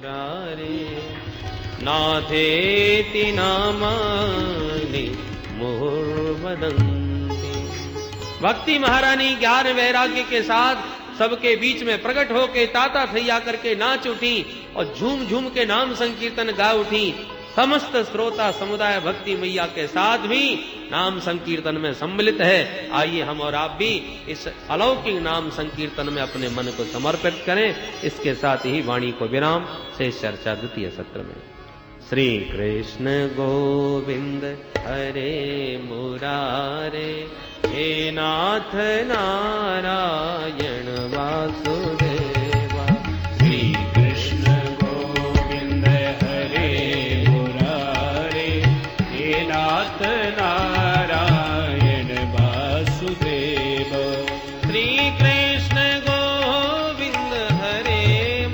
मुरारे नाथेति नामानि मुहुर्वदन्ति। भक्ति महारानी ज्ञान वैराग्य के साथ सबके बीच में प्रकट होके ताता थैया करके नाच उठी और झूम झूम के नाम संकीर्तन गा उठी। समस्त श्रोता समुदाय भक्ति मैया के साथ भी नाम संकीर्तन में सम्मिलित है। आइए हम और आप भी इस अलौकिक नाम संकीर्तन में अपने मन को समर्पित करें। इसके साथ ही वाणी को विराम से चर्चा द्वितीय सत्र में। श्री कृष्ण गोविंद हरे मुरारे हे नाथ नारायण वासुदेवा। श्री कृष्ण गोविंद हरे मुरारे हे नाथ नारायण वासुदेव। श्री कृष्ण गोविंद हरे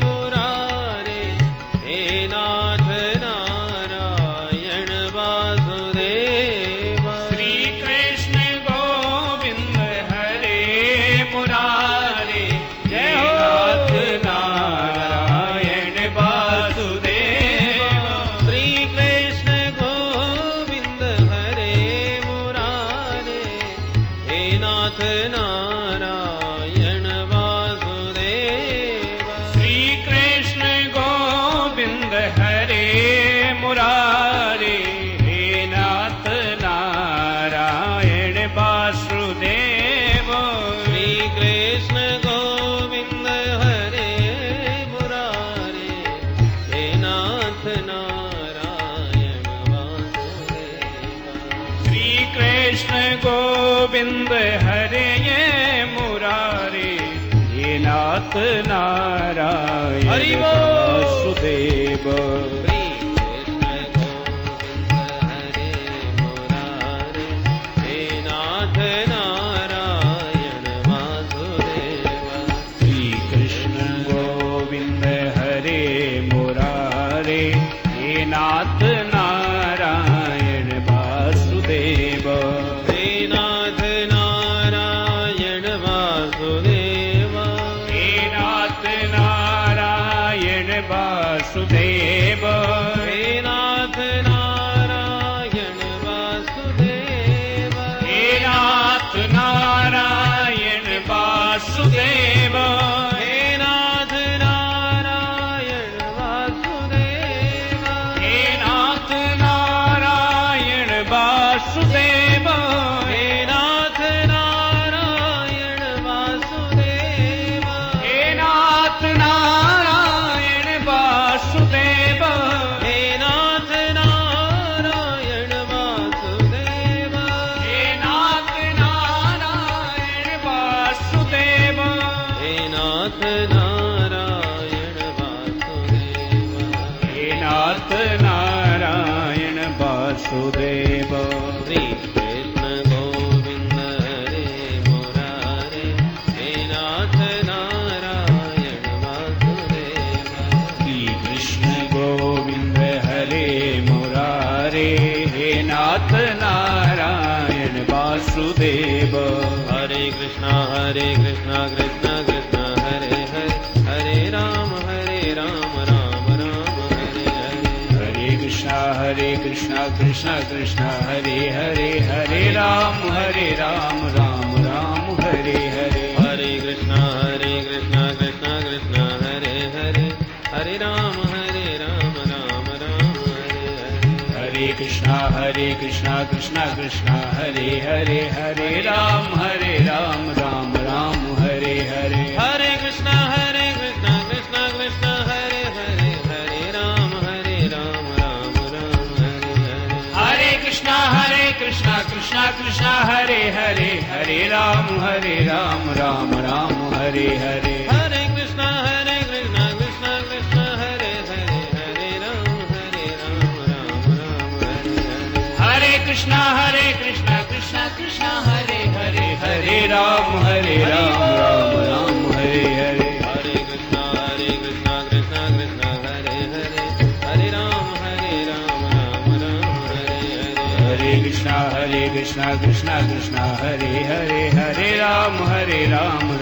मुरारे हे नाथ नारायण वासुदेव। श्री कृष्ण गोविंद हरे मुरारे हे नाथ नारायण वासुदेव। श्री कृष्ण गोविंद हरे मुरारे हे नाथ नारायण वासुदेव। श्री कृष्ण गोविंद हरे मुरारे हे नाथ नारायण वासुदेव। श्री कृष्ण गोविंद हरे मुरारे हे नाथ नारायण वासुदेव। श्री कृष्ण गोविंद हरे मुरारे हे नाथ नारायण हरि बोल। वासुदेव। श्री कृष्ण गोविंद हरे मुरारे हे नाथ नारायण वासुदेव। श्री कृष्ण गोविंद हरे मुरारे हे नाथ नारायण वासुदेव। हे नाथ नारायण वासुदेव। हे नाथ नारायण वासुदेव। हे नाथ नारायण वासुदेव। हे नाथ नारायण वासुदेव। हे नाथ नारायण वासुदेव। हे नाथ नारायण वासुदेव। हे नाथ नारायण वासुदेव। हे नाथ नारायण वासुदेव। हे नाथ नारायण वासुदेव। हे नाथ नारायण वासुदेव। हे नाथ नारायण वासुदेव। हे नाथ नारायण वासुदेव। श्री कृष्ण गोविंद हरे मुरारे हे नाथ नारायण वासुदेव। श्री कृष्ण गोविंद हरे मुरारे हे नाथ नारायण वासुदेव। हरे कृष्णा कृष्णा कृष्णा हरे हरे हरे राम राम राम हरे हरे। हरे कृष्णा कृष्णा कृष्णा हरे हरे हरे राम राम राम हरे हरे। हरे कृष्णा कृष्णा कृष्णा हरे हरे हरे राम राम राम हरे हरे। हरे कृष्णा कृष्णा कृष्णा हरे हरे हरे राम राम राम हरे हरे। हरे कृष्णा कृष्णा कृष्णा हरे हरे हरे राम राम राम हरे हरे। हरे कृष्णा कृष्णा कृष्णा हरे हरे हरे राम राम राम हरे हरे। हरे कृष्णा कृष्णा कृष्णा हरे हरे हरे राम राम राम हरे हरे। हरे कृष्णा कृष्णा कृष्णा हरे हरे हरे राम राम राम हरे हरे। हरे कृष्णा कृष्णा कृष्णा हरे हरे हरे राम राम राम हरे हरे। हरे कृष्णा कृष्णा हरे हरे राम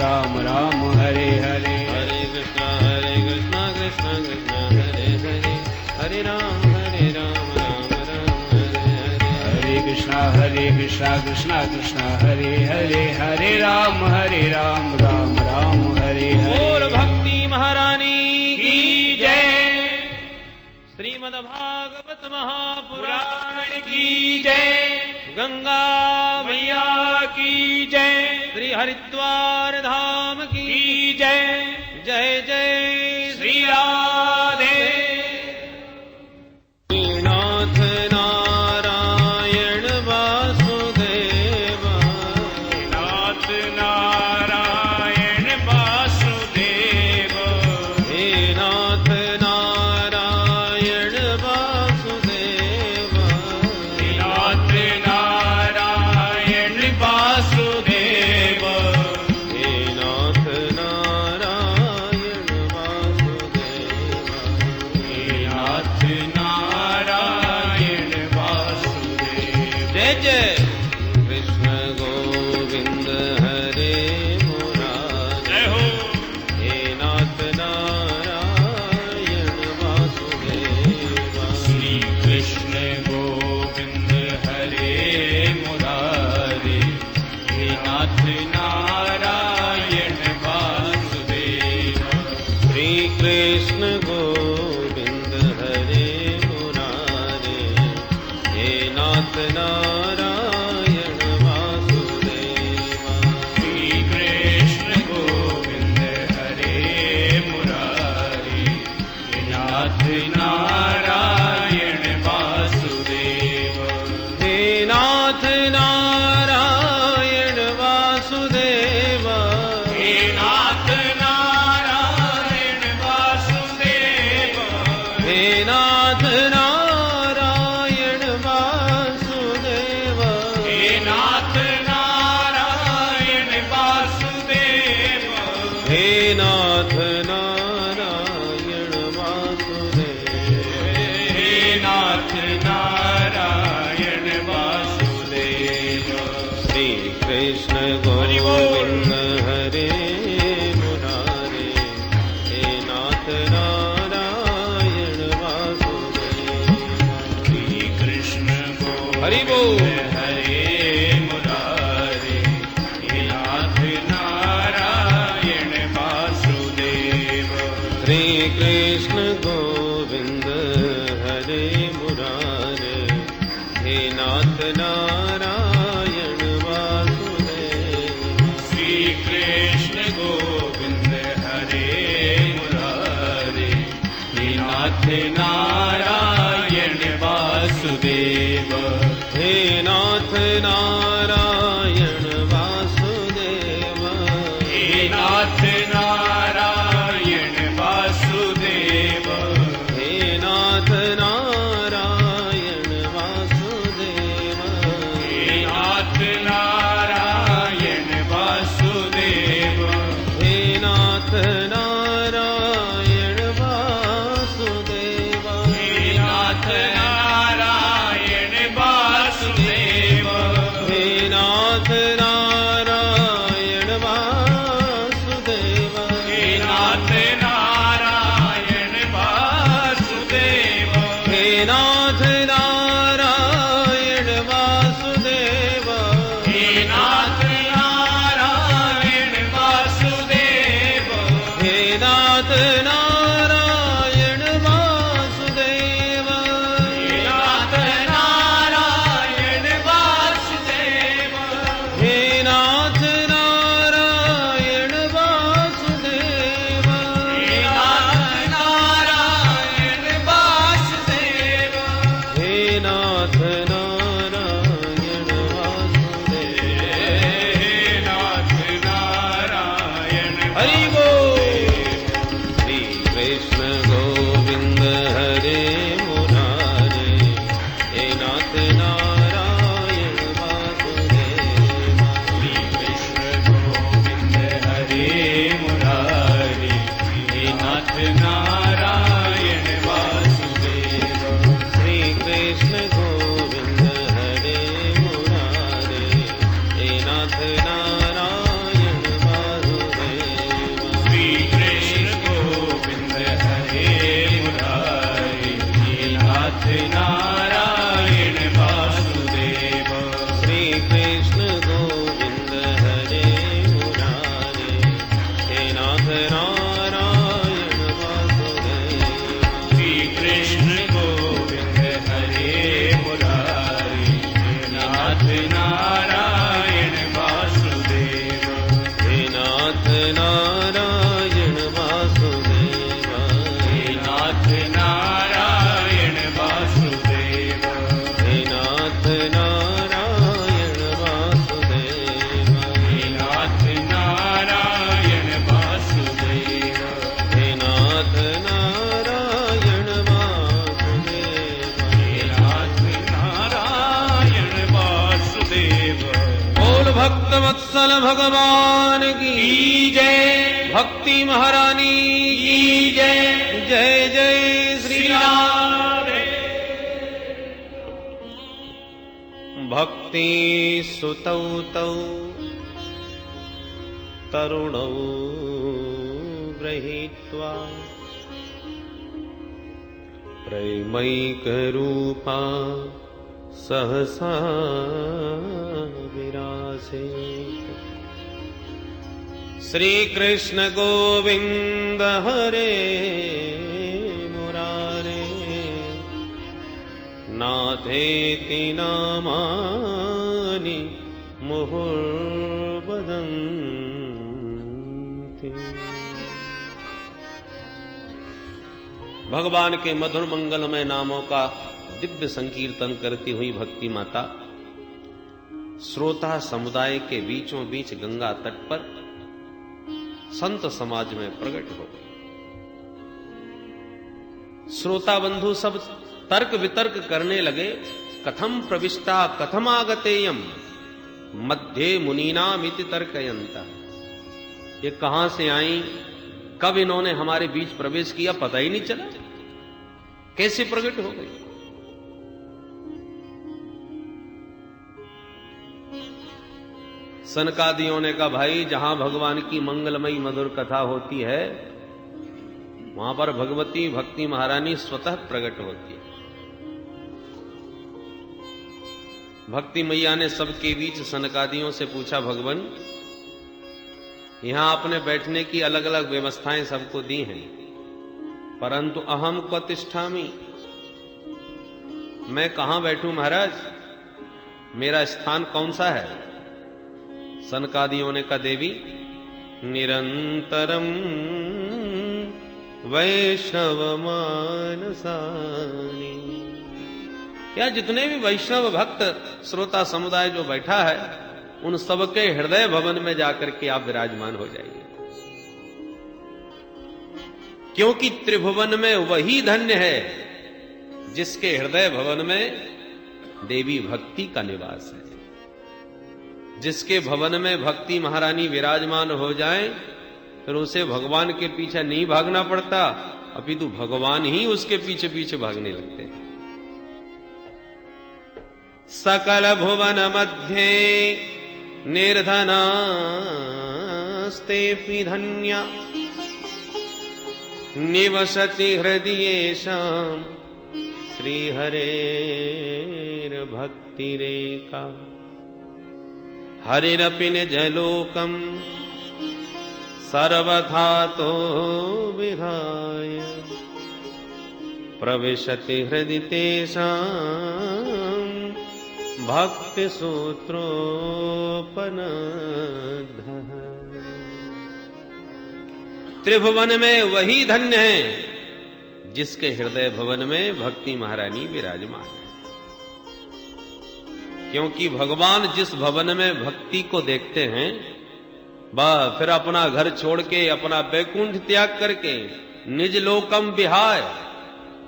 राम राम हरे हरे। हरे कृष्णा कृष्णा कृष्णा हरे हरे कृष्णा कृष्णा कृष्णा हरे हरे हरे राम राम राम हरे हरे। बोल भक्ति महारानी की जय। श्रीमद् भागवत महापुराण की जय। गंगा मैया की जय। श्री हरिद्वार धाम की जय। जय जय श्री राधे। नाथ नारायण वासुदेव नाथ नारायण वासुदेव। हे नाथ नारायण वासुदेव नाथ नारायण वासुदेव। हे नाथ नारायण वासुदेव नाथ नारायण वासुदेव। जय जय कृष्ण गोविंद हरे मुरारी। जय हो। हे नाथ नारायण वासुदेव श्री कृष्ण गोविंद हरे मुरारी। हे नाथ नारायण वासुदेव। श्री कृष्ण गोविंद हरे मुरारी। हे नाथ नारायण वासुदेव श्री कृष्ण गोविंद हरे मुरारी। हे नाथ नारायण वासुदेव। हे नाथ नारायण वासुदेव हे नाथ नारायण वासुदेव। हे नाथ नारायण वासुदेव हे नाथ नारायण वासुदेव। हे नाथ नारायण वासुदेव हे नाथ नारायण वासुदेव। श्री कृष्ण गोविंद हरे मुरारी। हे नाथ नारायण वासुदेव श्री कृष्ण हरि गोविंद बोल। हरे मुरारी। हे नाथ नारायण वासुदेव। श्री कृष्ण गोविंद हरे मुरारी। हे नाथ नारायण वासुदेव श्री कृष्ण गोविंद हरे मुरारी। हे नाथ नारायण वासुदेव। हे नाथ नारायण वासुदेव हे नाथ नारायण वासुदेव। हे नाथ नारायण वासुदेव हे नाथ नारायण वासुदेव। हे नाथ नारायण वासुदेव हे नाथ नारायण वासुदेव। हे नाथ नारायण वासुदेव हे नाथ नारायण वासुदेव। हे नाथ नारायण वासुदेव हे नाथ नारायण वासुदेव। हे नाथ नारायण वासुदेव हे नाथ नारायण वासुदेव। हे नाथ नारायण वासुदेव हे नाथ नारायण वासुदेव। हे नाथ नारायण वासुदेव हे नाथ नारायण हरि बोल। श्री कृष्ण गोविंद हरे मुरारी। हे नाथ नारायण वासुदेव श्री कृष्ण गोविंद हरे मुरारी। हे नाथ नारायण वासुदेव। श्री कृष्ण गोविंद हरे मुरारी। हे नाथ नारायण वासुदेव श्री कृष्ण गोविंद हरे भक्त वत्सल भगवान की जय, भक्ति महारानी की जय। जय जय श्री राम। भक्ति सुतौ तौ तरुणौ गृहीत्वा प्रेमैकरूपा सहसा विरासे। श्री कृष्ण गोविंद हरे मुरारे नाथेति नामानि मुहुर्वदन्ति। भगवान के मधुर मंगलमय नामों का दिव्य संकीर्तन करती हुई भक्ति माता श्रोता समुदाय के बीचों बीच गंगा तट पर संत समाज में प्रकट हो गई। श्रोता बंधु सब तर्क वितर्क करने लगे। कथम प्रविष्टा कथमागतेयम मध्ये मुनीनामिति तर्कयंता। ये कहां से आई, कब इन्होंने हमारे बीच प्रवेश किया, पता ही नहीं चला, कैसे प्रकट हो गई। सनकादियों ने कहा, भाई जहां भगवान की मंगलमयी मधुर कथा होती है वहां पर भगवती भक्ति महारानी स्वतः प्रकट होती है। भक्ति मैया ने सबके बीच सनकादियों से पूछा, भगवान यहां आपने बैठने की अलग अलग व्यवस्थाएं सबको दी हैं, परंतु अहम क्व तिष्ठामि, मैं कहां बैठूं महाराज, मेरा स्थान कौन सा है। सनकादियों ने कहा, देवी निरंतरम वैष्णव मानसानि। या जितने भी वैष्णव भक्त श्रोता समुदाय जो बैठा है उन सबके हृदय भवन में जाकर के आप विराजमान हो जाइए, क्योंकि त्रिभुवन में वही धन्य है जिसके हृदय भवन में देवी भक्ति का निवास है। जिसके भवन में भक्ति महारानी विराजमान हो जाए फिर उसे भगवान के पीछे नहीं भागना पड़ता, अपितु भगवान ही उसके पीछे पीछे भागने लगते हैं। सकल भुवन मध्य निर्धनास्तेऽपि धन्या निवसति हृदयेषां श्रीहरेर्भक्तिरेका। हरिरपि निजलोकम् सर्वथा तो विहाय प्रविशति हृदि तेषां भक्ति सूत्रोपनद्धः। त्रिभुवन में वही धन्य है जिसके हृदय भवन में भक्ति महारानी विराजमान है, क्योंकि भगवान जिस भवन में भक्ति को देखते हैं वह फिर अपना घर छोड़ के अपना बैकुंठ त्याग करके निज लोकम विहाय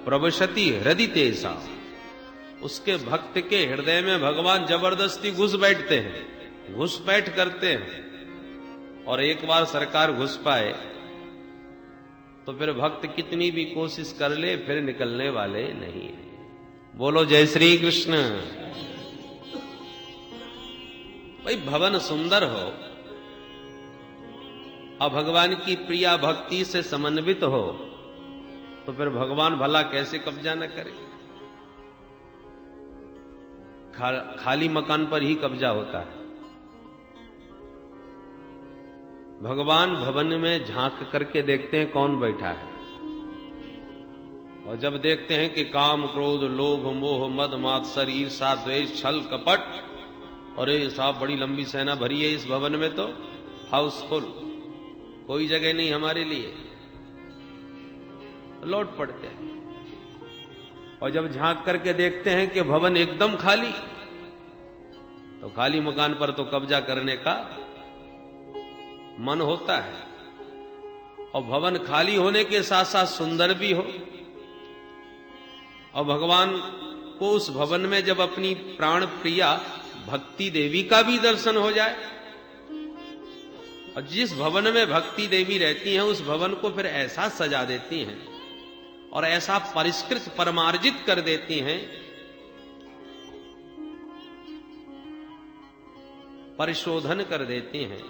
प्रविशति हृदि तेषां, उसके भक्त के हृदय में भगवान जबरदस्ती घुस बैठते हैं, घुसपैठ करते हैं। और एक बार सरकार घुस पाए तो फिर भक्त कितनी भी कोशिश कर ले फिर निकलने वाले नहीं है। बोलो जय श्री कृष्ण। भाई भवन सुंदर हो और भगवान की प्रिया भक्ति से समन्वित हो तो फिर भगवान भला कैसे कब्जा न करे। खाली मकान पर ही कब्जा होता है। भगवान भवन में झांक करके देखते हैं कौन बैठा है, और जब देखते हैं कि काम क्रोध लोभ मोह मद मात्सर ईर्षा द्वेष छल कपट, और ये साहब बड़ी लंबी सेना भरी है इस भवन में, तो हाउसफुल, कोई जगह नहीं हमारे लिए, लौट पड़ते हैं। और जब झांक करके देखते हैं कि भवन एकदम खाली, तो खाली मकान पर तो कब्जा करने का मन होता है। और भवन खाली होने के साथ साथ सुंदर भी हो, और भगवान को उस भवन में जब अपनी प्राण प्रिया भक्ति देवी का भी दर्शन हो जाए। और जिस भवन में भक्ति देवी रहती हैं उस भवन को फिर ऐसा सजा देती हैं और ऐसा परिष्कृत परमार्जित कर देती हैं, परिशोधन कर देती हैं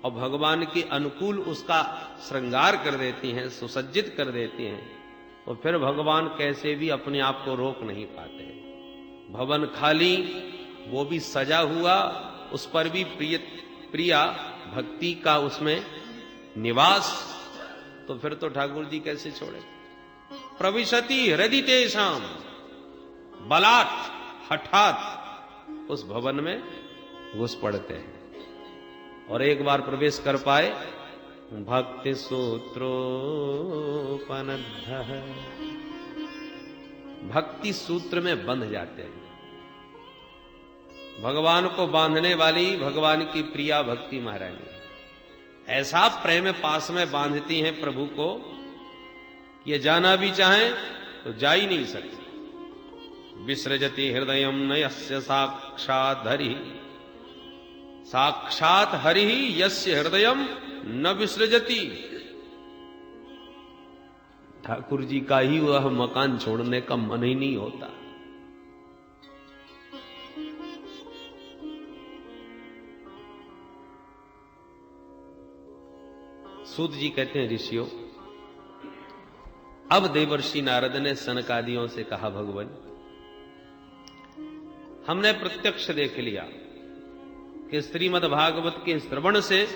और भगवान के अनुकूल उसका श्रृंगार कर देती हैं, सुसज्जित कर देती हैं, तो फिर भगवान कैसे भी अपने आप को रोक नहीं पाते। भवन खाली, वो भी सजा हुआ, उस पर भी प्रिया भक्ति का उसमें निवास, तो फिर तो ठाकुर जी कैसे छोड़े। प्रविशति हृदय तेषाम, बलात् हठात उस भवन में घुस पड़ते हैं और एक बार प्रवेश कर पाए, भक्ति सूत्रोपनद्ध, भक्ति सूत्र में बंध जाते हैं। भगवान को बांधने वाली भगवान की प्रिया भक्ति महारानी ऐसा प्रेम पास में बांधती हैं प्रभु को कि ये जाना भी चाहें तो जा ही नहीं सकते। विसृजति हृदयम न यस्य साक्षात् हरि, साक्षात हरि यस्य हृदयम न विसृजति। ठाकुर जी का ही वह मकान छोड़ने का मन ही नहीं होता। सूत जी कहते हैं, ऋषियों, अब देवर्षि नारद ने सनकादियों से कहा, भगवान हमने प्रत्यक्ष देख लिया कि श्रीमद् भागवत के श्रवण से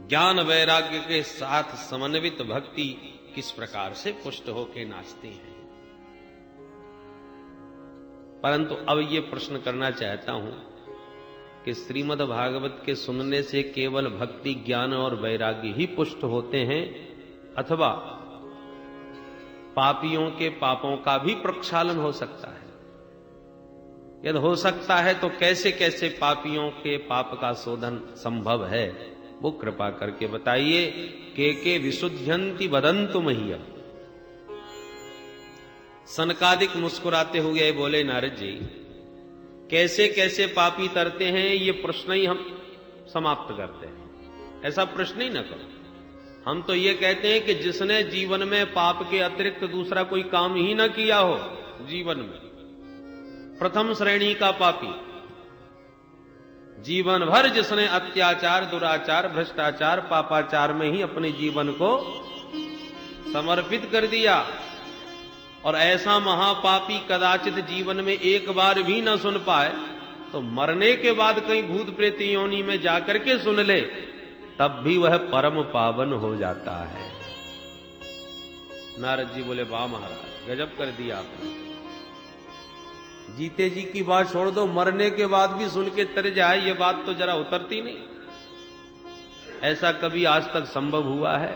ज्ञान वैराग्य के साथ समन्वित भक्ति किस प्रकार से पुष्ट होकर नाचती है। परंतु अब ये प्रश्न करना चाहता हूं कि श्रीमद् भागवत के सुनने से केवल भक्ति ज्ञान और वैराग्य ही पुष्ट होते हैं अथवा पापियों के पापों का भी प्रक्षालन हो सकता है? यदि हो सकता है तो कैसे कैसे पापियों के पाप का शोधन संभव है, वो कृपा करके बताइए। के विशुद्ध्यंति वदंतु मह्यम। सनकादिक मुस्कुराते हुए बोले, नारद जी कैसे कैसे पापी तरते हैं ये प्रश्न ही हम समाप्त करते हैं। ऐसा प्रश्न ही न करो। हम तो ये कहते हैं कि जिसने जीवन में पाप के अतिरिक्त दूसरा कोई काम ही न किया हो, जीवन में प्रथम श्रेणी का पापी, जीवन भर जिसने अत्याचार दुराचार भ्रष्टाचार पापाचार में ही अपने जीवन को समर्पित कर दिया, और ऐसा महापापी कदाचित जीवन में एक बार भी न सुन पाए, तो मरने के बाद कहीं भूत प्रेत योनि में जाकर के सुन ले, तब भी वह परम पावन हो जाता है। नारद जी बोले, वाह महाराज, गजब कर दिया आपने। जीते जी की बात छोड़ दो, मरने के बाद भी सुन के तर जाए, ये बात तो जरा उतरती नहीं। ऐसा कभी आज तक संभव हुआ है?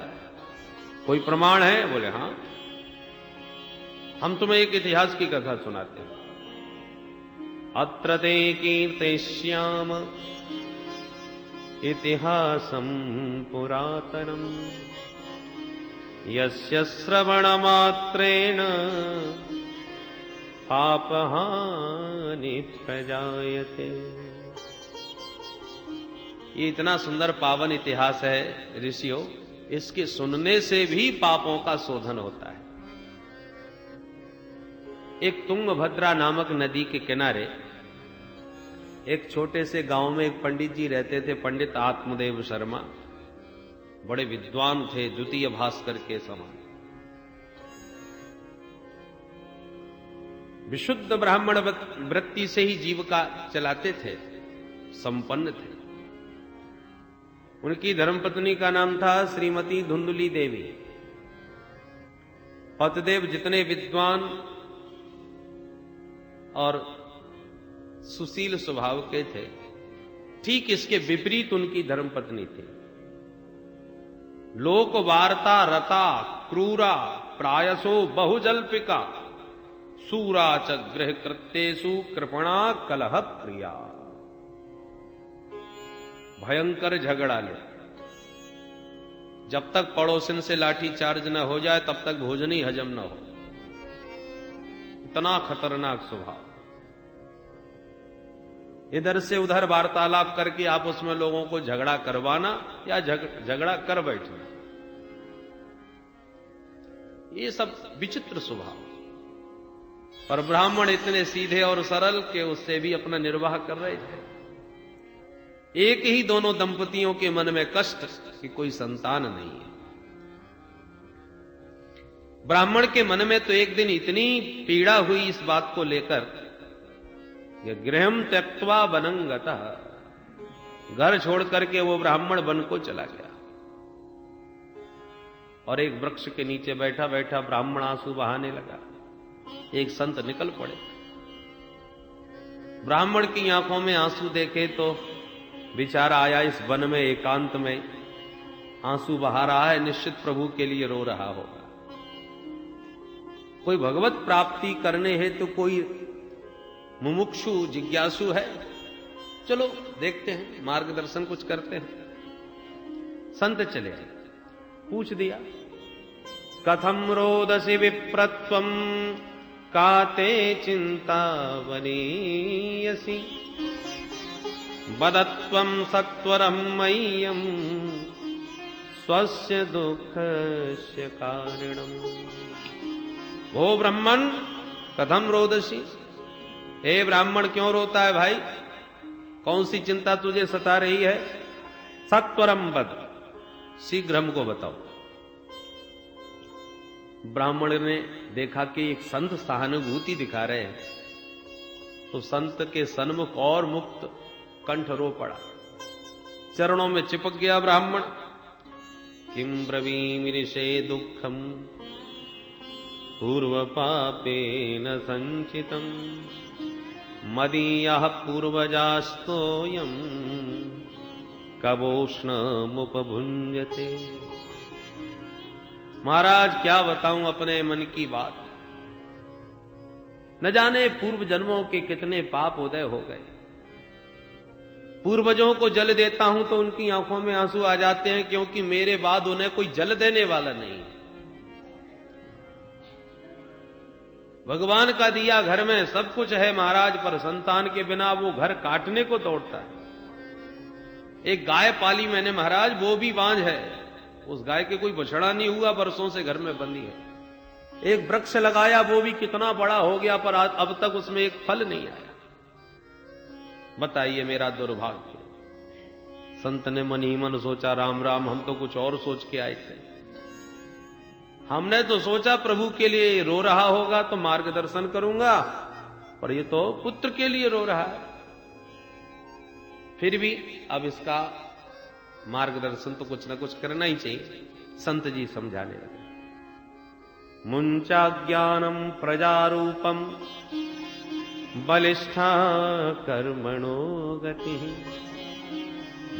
कोई प्रमाण है? बोले हां, हम तुम्हें एक इतिहास की कथा सुनाते हैं। अत्र ते कीर्तिष्याम इतिहासं पुरातनम, यस्य श्रवणमात्रेण पापहानि प्रजायते। ये इतना सुंदर पावन इतिहास है ऋषियों, इसके सुनने से भी पापों का शोधन होता है। एक तुंगभद्रा नामक नदी के किनारे एक छोटे से गांव में एक पंडित जी रहते थे, पंडित आत्मदेव शर्मा। बड़े विद्वान थे, द्वितीय भास्कर के समान। विशुद्ध ब्राह्मण वृत्ति से ही जीविका चलाते थे, संपन्न थे। उनकी धर्मपत्नी का नाम था श्रीमती धुंधुली देवी। पतिदेव जितने विद्वान और सुशील स्वभाव के थे, ठीक इसके विपरीत उनकी धर्मपत्नी थी। लोक वार्ता रता क्रूरा प्रायसो बहुजल्पिका, सूरा च गृह कृत्येषु कृपणा कलह प्रिया। भयंकर झगड़ा ले, जब तक पड़ोसन से लाठी चार्ज न हो जाए तब तक भोजन ही हजम न हो। इतना खतरनाक स्वभाव। इधर से उधर वार्तालाप करके आपस में लोगों को झगड़ा करवाना या झगड़ा कर बैठना, ये सब विचित्र स्वभाव। पर ब्राह्मण इतने सीधे और सरल के उससे भी अपना निर्वाह कर रहे थे। एक ही दोनों दंपतियों के मन में कष्ट कि कोई संतान नहीं है। ब्राह्मण के मन में तो एक दिन इतनी पीड़ा हुई इस बात को लेकर, गृहम त्यक्त्वा वनं गतः, घर छोड़ करके वो ब्राह्मण वन को चला गया और एक वृक्ष के नीचे बैठा बैठा ब्राह्मण आंसू बहाने लगा। एक संत निकल पड़े, ब्राह्मण की आंखों में आंसू देखे तो बेचारा आया इस वन में एकांत में, आंसू बहा रहा है, निश्चित प्रभु के लिए रो रहा होगा। कोई भगवत प्राप्ति करने है तो कोई मुमुक्षु जिज्ञासु है, चलो देखते हैं, मार्गदर्शन कुछ करते हैं। संत चले आए, पूछ दिया, कथम रोदसी विप्रत्वम काते चिंता वनीयसी बदत्वम सत्वरम मह्यम स्वस्य दुःखस्य कारणम। वो ब्राह्मण कथम रोदसी, हे ब्राह्मण क्यों रोता है भाई, कौन सी चिंता तुझे सता रही है? सत्वरम बद, शीघ्र हमको बताओ। ब्राह्मण ने देखा कि एक संत सहानुभूति दिखा रहे हैं, तो संत के सन्मुख और मुक्त कंठ रो पड़ा, चरणों में चिपक गया ब्राह्मण। किम ब्रवीमिषे दुखम पूर्व पापेन संचितम मदीयः पूर्वजास्तोयम कबोष्णमुपभुञ्जते। महाराज क्या बताऊं अपने मन की बात, न जाने पूर्व जन्मों के कितने पाप उदय हो गए। पूर्वजों को जल देता हूं तो उनकी आंखों में आंसू आ जाते हैं, क्योंकि मेरे बाद उन्हें कोई जल देने वाला नहीं। भगवान का दिया घर में सब कुछ है महाराज, पर संतान के बिना वो घर काटने को दौड़ता है। एक गाय पाली मैंने महाराज, वो भी बांझ है, उस गाय के कोई बछड़ा नहीं हुआ, बरसों से घर में बंधी है। एक वृक्ष लगाया, वो भी कितना बड़ा हो गया, पर अब तक उसमें एक फल नहीं आया। बताइए मेरा दुर्भाग्य। संत ने मन ही मन सोचा, राम राम, हम तो कुछ और सोच के आए थे। हमने तो सोचा प्रभु के लिए रो रहा होगा तो मार्गदर्शन करूंगा, पर ये तो पुत्र के लिए रो रहा है। फिर भी अब इसका मार्गदर्शन तो कुछ ना कुछ करना ही चाहिए। संत जी समझाने लगे, मुंचा ज्ञानम प्रजारूपम बलिष्ठा कर्मणो गति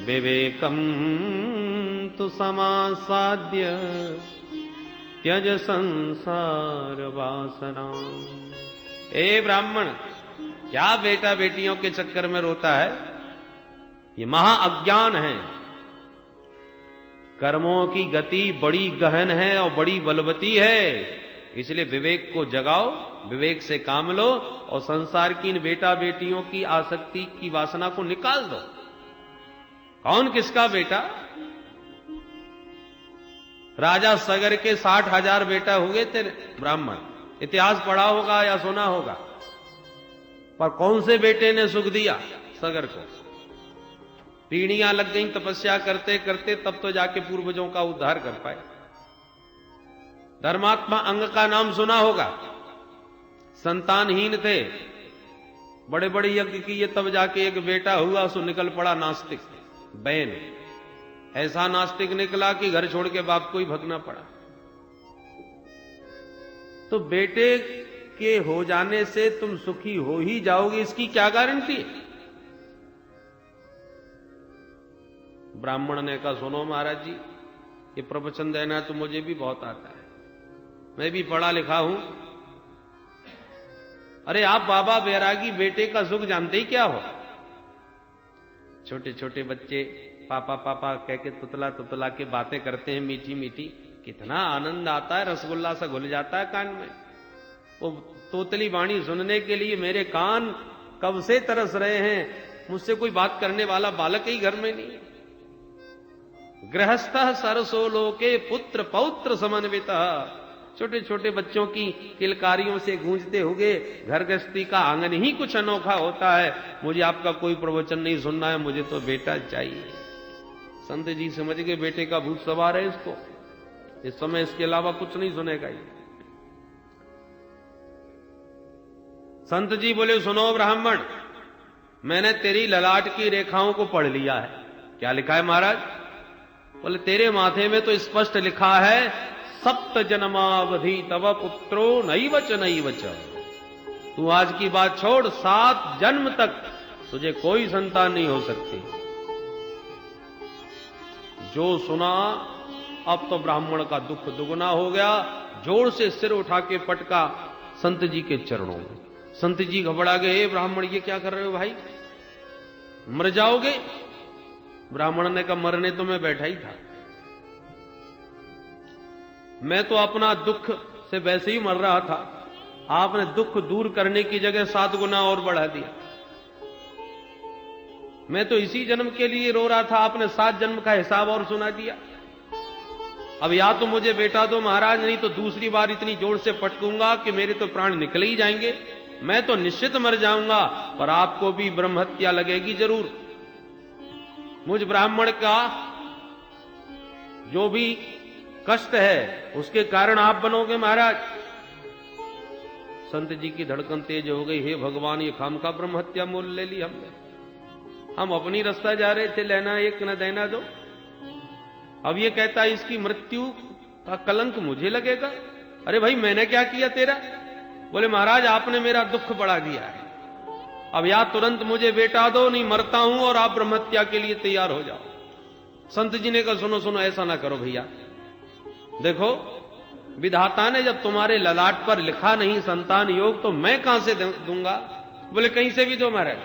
विवेकम तु समासाद्य त्यज संसार वासना। ए ब्राह्मण, क्या बेटा बेटियों के चक्कर में रोता है? ये महा अज्ञान है। कर्मों की गति बड़ी गहन है और बड़ी बलवती है, इसलिए विवेक को जगाओ, विवेक से काम लो और संसार की इन बेटा बेटियों की आसक्ति की वासना को निकाल दो। कौन किसका बेटा? राजा सगर के 60,000 बेटा हुए थे ब्राह्मण, इतिहास पढ़ा होगा या सुना होगा, पर कौन से बेटे ने सुख दिया सगर को? पीढ़ियां लग गई तपस्या करते करते, तब तो जाके पूर्वजों का उद्धार कर पाए। धर्मात्मा अंग का नाम सुना होगा, संतानहीन थे, बड़े बड़े यज्ञ किए, तब जाके एक बेटा हुआ, सो निकल पड़ा नास्तिक बैन। ऐसा नास्तिक निकला कि घर छोड़ के बाप को ही भगना पड़ा। तो बेटे के हो जाने से तुम सुखी हो ही जाओगे, इसकी क्या गारंटी है? ब्राह्मण ने कहा, सुनो महाराज जी, ये प्रवचन देना तो मुझे भी बहुत आता है, मैं भी पढ़ा लिखा हूं। अरे आप बाबा बैरागी बेटे का सुख जानते ही क्या हो? छोटे छोटे बच्चे पापा पापा कह के तुतला तुतला के बातें करते हैं मीठी मीठी, कितना आनंद आता है, रसगुल्ला सा घुल जाता है कान में। वो तोतली वाणी सुनने के लिए मेरे कान कब से तरस रहे हैं मुझसे कोई बात करने वाला बालक ही घर में नहीं है। गृहस्थ सरसो लोके पुत्र पौत्र समन्विता, छोटे छोटे बच्चों की किलकारियों से गूंजते हुए घर गृहस्थी का आंगन ही कुछ अनोखा होता है। मुझे आपका कोई प्रवचन नहीं सुनना है, मुझे तो बेटा चाहिए। संत जी समझ गए बेटे का भूत सवार है इसको, इस समय इसके अलावा कुछ नहीं सुनेगा ये। संत जी बोले सुनो ब्राह्मण, मैंने तेरी ललाट की रेखाओं को पढ़ लिया है। क्या लिखा है महाराज? बोले तेरे माथे में तो स्पष्ट लिखा है सप्त जन्मावधि तव पुत्रो नैवच नैवच। तू आज की बात छोड़, 7 जन्म तक तुझे कोई संतान नहीं हो सकती। जो सुना अब तो ब्राह्मण का दुख दुगना हो गया। जोर से सिर उठा के पटका संत जी के चरणों में। संत जी घबरा गए, हे ब्राह्मण ये क्या कर रहे हो भाई, मर जाओगे? ब्राह्मण ने कहा मरने तो मैं बैठा ही था, मैं तो अपना दुख से वैसे ही मर रहा था, आपने दुख दूर करने की जगह 7 गुना और बढ़ा दिया। मैं तो इसी जन्म के लिए रो रहा था, आपने 7 जन्म का हिसाब और सुना दिया। अब या तो मुझे बेटा दो महाराज, नहीं तो दूसरी बार इतनी जोर से पटकूंगा कि मेरे तो प्राण निकल ही जाएंगे, मैं तो निश्चित मर जाऊंगा, पर आपको भी ब्रह्म हत्या लगेगी जरूर। मुझ ब्राह्मण का जो भी कष्ट है उसके कारण आप बनोगे महाराज। संत जी की धड़कन तेज हो गई, हे भगवान ये खामखा ब्रह्म हत्या मोल ले ली हमने, हम अपनी रास्ता जा रहे थे, लेना एक न देना दो। अब ये कहता है इसकी मृत्यु का कलंक मुझे लगेगा। अरे भाई मैंने क्या किया तेरा? बोले महाराज आपने मेरा दुख बढ़ा दिया है, अब या तुरंत मुझे बेटा दो, नहीं मरता हूं और आप ब्रह्म हत्या के लिए तैयार हो जाओ। संत जी ने कहा सुनो सुनो ऐसा ना करो भैया, देखो विधाता ने जब तुम्हारे ललाट पर लिखा नहीं संतान योग, तो मैं कहां से दूंगा? बोले कहीं से भी दो महाराज,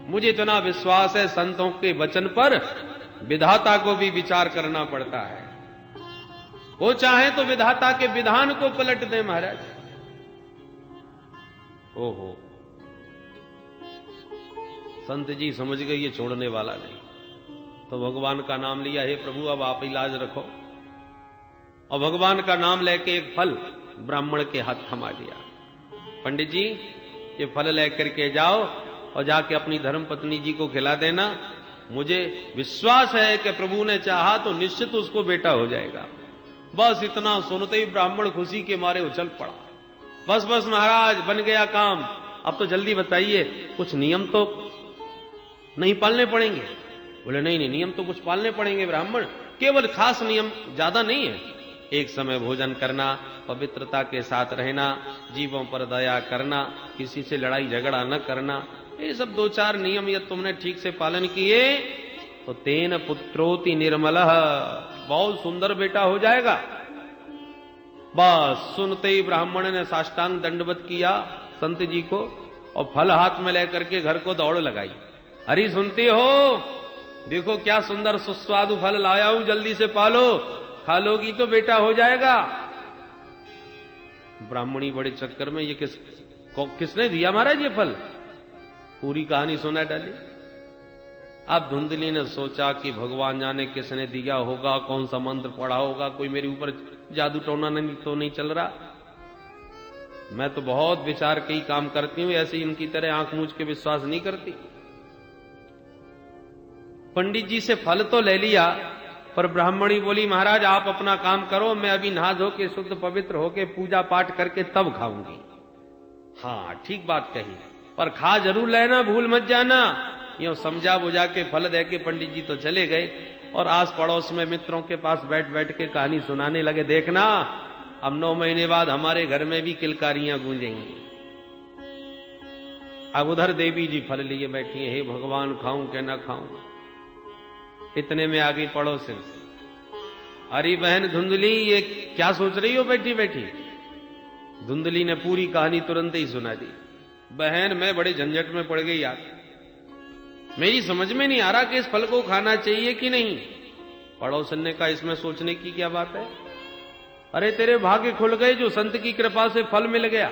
मुझे इतना विश्वास है संतों के वचन पर, विधाता को भी विचार करना पड़ता है। वो चाहे तो विधाता के विधान को पलट दे महाराज। ओहो, संत जी समझ गए ये छोड़ने वाला नहीं, तो भगवान का नाम लिया, हे प्रभु अब आप इलाज रखो। और भगवान का नाम लेके एक फल ब्राह्मण के हाथ थमा दिया। पंडित जी ये फल लेकर के जाओ और जाके अपनी धर्म पत्नी जी को खिला देना, मुझे विश्वास है कि प्रभु ने चाहा तो निश्चित उसको बेटा हो जाएगा। बस इतना सुनते ही ब्राह्मण खुशी के मारे उछल पड़ा, बस बस महाराज बन गया काम, अब तो जल्दी बताइए कुछ नियम तो नहीं पालने पड़ेंगे? बोले नहीं नहीं नियम तो कुछ पालने पड़ेंगे ब्राह्मण, केवल खास नियम, ज्यादा नहीं है। एक समय भोजन करना, पवित्रता के साथ रहना, जीवों पर दया करना, किसी से लड़ाई झगड़ा न करना, ये सब 2-4 नियम यदि तुमने ठीक से पालन किए तो तेन पुत्रोति निर्मलः, बहुत सुंदर बेटा हो जाएगा। बस सुनते ही ब्राह्मण ने साष्टांग दंडवत किया संत जी को और फल हाथ में लेकर के घर को दौड़ लगाई। अरे सुनते हो, देखो क्या सुंदर सुस्वादु फल लाया हूं, जल्दी से पालो, खा लोगी तो बेटा हो जाएगा। ब्राह्मणी बड़े चक्कर में, ये किसने दिया महाराज ये फल? पूरी कहानी सुना डाली। अब धुंधली ने सोचा कि भगवान जाने किसने दिया होगा, कौन सा मंत्र पढ़ा होगा, कोई मेरे ऊपर जादू टोना नहीं चल रहा। मैं तो बहुत विचार के ही काम करती हूं, ऐसे इनकी तरह आंख मूंझ के विश्वास नहीं करती। पंडित जी से फल तो ले लिया, पर ब्राह्मणी बोली महाराज आप अपना काम करो, मैं अभी नहा धो के शुद्ध पवित्र होके पूजा पाठ करके तब खाऊंगी। हाँ ठीक बात कही, पर खा जरूर लेना, भूल मत जाना। यूं समझा बुझा के फल दे के पंडित जी तो चले गए और आस पड़ोस में मित्रों के पास बैठ बैठ के कहानी सुनाने लगे। देखना अब 9 महीने बाद हमारे घर में भी किलकारियां गूंजेंगी। अब उधर देवी जी फल लिए बैठी हैं, हे भगवान खाऊं क्या ना खाऊं। इतने में आ गई पड़ोसिन, अरे बहन धुंधली ये क्या सोच रही हो बैठी बैठी? धुंधली ने पूरी कहानी तुरंत ही सुना दी। बहन मैं बड़े झंझट में पड़ गई यार, मेरी समझ में नहीं आ रहा कि इस फल को खाना चाहिए कि नहीं। पड़ोसन ने कहा इसमें सोचने की क्या बात है, अरे तेरे भाग्य खुल गए जो संत की कृपा से फल मिल गया।